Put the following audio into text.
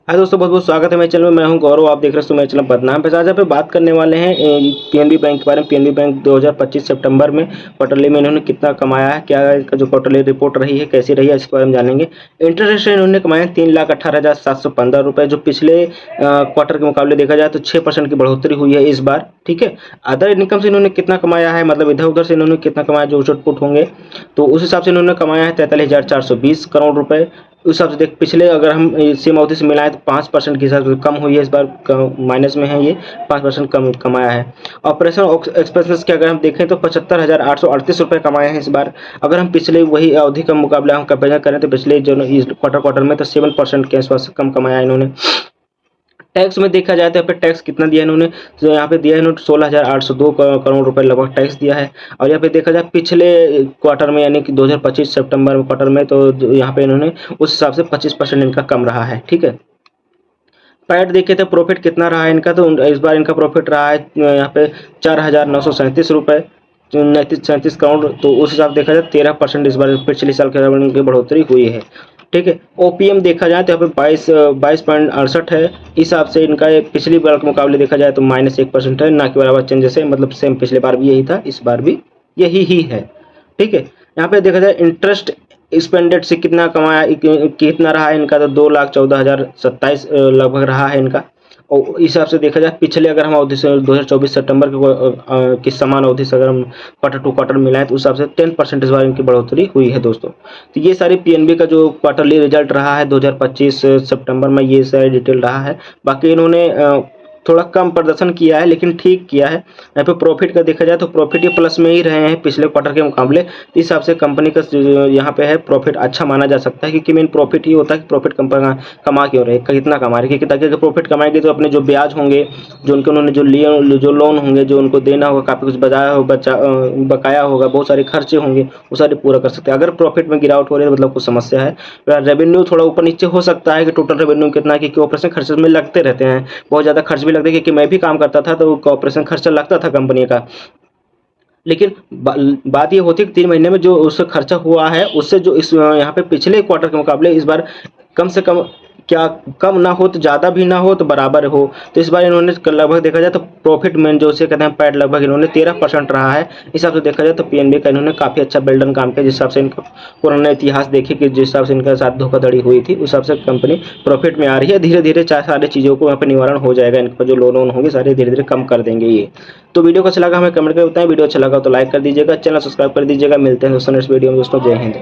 हाय दोस्तों, बहुत बहुत स्वागत है मेरे चैनल में। मैं हूं गौरव, आप देख रहे हैं मेरे चैनल बदनाम पे। आज यहाँ पे बात करने वाले हैं पीएनबी बैंक के बारे में। पीएनबी बैंक 2025 सितंबर में क्वार्टरली में इन्होंने कितना कमाया है, क्या इसका जो क्वार्टरली रिपोर्ट रही है कैसी रही है, इसके बारे में जानेंगे। इंटरेस्ट इन्होंने कमाया 3,18,715 रुपये, जो पिछले क्वार्टर के मुकाबले देखा जाए तो 6% की बढ़ोतरी हुई है इस बार। ठीक है। अदर इनकम से इन्होंने कितना कमाया है, मतलब इधर उधर से इन्होंने कितना कमाया, जो आउटपुट होंगे तो उस हिसाब से इन्होंने कमाया है 43,420 करोड़ रुपए। उस हिसाब से देख, पिछले अगर हम सेम अवधि से मिलाएं तो 5% के हिसाब से कम हुई है इस बार, माइनस में है ये, 5% कम कमाया है। ऑपरेशन एक्सपेंसेस के अगर हम देखें तो 75,838 रुपये कमाए हैं इस बार। अगर हम पिछले वही अवधि का मुकाबला हम कंपेयर करें तो पिछले जो क्वार्टर में तो 7% के आसपास कम कमाया इन्होंने। टैक्स में देखा जाए तो यहाँ पे टैक्स कितना दिया इन्होंने, तो यहाँ पे दिया है इन्होंने 16,802 करोड़ रुपए लगभग टैक्स दिया है। और यहाँ पे देखा जाए पिछले क्वार्टर में यानी कि 2025 सितंबर क्वार्टर में, तो यहाँ पे इन्होंने उस हिसाब से 25% इनका कम रहा है। ठीक है। पैट देखे तो प्रॉफिट कितना रहा है इनका, तो इस बार इनका प्रॉफिट रहा है यहाँ पे 4,937 रुपये, 37 करोड़। तो उस हिसाब से देखा जाए 13% इस बार पिछले साल की बढ़ोतरी हुई है। ठीक है। ओपीएम देखा जाए तो यहाँ पे 22.68 है। इस हिसाब से इनका पिछली बार के मुकाबले देखा जाए तो -1% है, ना कि बराबर चेंजेस है, मतलब सेम पिछले बार भी यही था, इस बार भी यही ही है। ठीक है। यहाँ पे देखा जाए इंटरेस्ट एक्सपेंडेड से कितना कमाया, कितना रहा है इनका, तो 2,14,027 लगभग रहा है इनका। और इस हिसाब से देखा जाए पिछले अगर हम अवधि से 2024 सितंबर की समान अवधि से अगर हम क्वार्टर टू क्वार्टर मिलाएं तो उस हिसाब से 10% इस बार इनकी बढ़ोतरी हुई है दोस्तों। तो ये सारी पीएनबी का जो क्वार्टरली रिजल्ट रहा है 2025 सितंबर में, ये सारी डिटेल रहा है। बाकी इन्होंने थोड़ा कम प्रदर्शन किया है लेकिन ठीक किया है। यहाँ पे प्रॉफिट का देखा जाए तो प्रॉफिट ये प्लस में ही रहे हैं पिछले क्वार्टर के मुकाबले। इस हिसाब से कंपनी का यहाँ पे है प्रॉफिट अच्छा माना जा सकता है, क्योंकि मेन प्रॉफिट ही होता है कि प्रॉफिट कमा क्यों रहे, कितना कमा रहे, क्योंकि ताकि अगर प्रॉफिट कमाएंगे तो अपने जो ब्याज होंगे, जो उनके उन्होंने जो लिए जो लोन होंगे, जो उनको देना होगा, काफ़ी कुछ बकाया होगा, बहुत सारे खर्चे होंगे, वो सारे पूरा कर सकते हैं। अगर प्रॉफिट में गिरावट हो रही है मतलब कुछ समस्या है। रेवेन्यू थोड़ा ऊपर नीचे हो सकता है कि टोटल रेवेन्यू कितना है, क्योंकि ऑपरेशन खर्चे में लगते रहते हैं, बहुत ज़्यादा खर्च भी लगते हैं, क्योंकि मैं भी काम करता था तो ऑपरेशन खर्चा लगता था कंपनी का। लेकिन बात ये होती है कि 3 महीने में जो उससे खर्चा हुआ है उससे जो इस यहाँ पे पिछले क्वार्टर के मुकाबले इस बार कम से कम, क्या कम ना हो तो ज़्यादा भी ना हो तो बराबर हो। तो इस बार इन्होंने लगभग देखा जाए तो प्रॉफिट में जो उसे कहते हैं पैड लगभग इन्होंने 13% रहा है। इस हिसाब से देखा जाए तो पीएनबी का इन्होंने काफ़ी अच्छा बिल्डन काम किया, जिस हिसाब से इनका पुराना इतिहास देखे कि जिस हिसाब से इनके साथ धोखाधड़ी हुई थी, उस हिसाब से कंपनी प्रॉफिट में आ रही है। धीरे धीरे सारी चीज़ों को यहाँ पे निवारण हो जाएगा, इनका जो लोन होंगे सारे धीरे धीरे कम कर देंगे ये। तो वीडियो को अच्छा लगा हमें कमेंट करके बताएं, वीडियो अच्छा लगा तो लाइक कर दीजिएगा, चैनल सब्सक्राइब कर दीजिएगा। मिलते हैं दोस्तों नेक्स्ट वीडियो में दोस्तों। जय हिंद।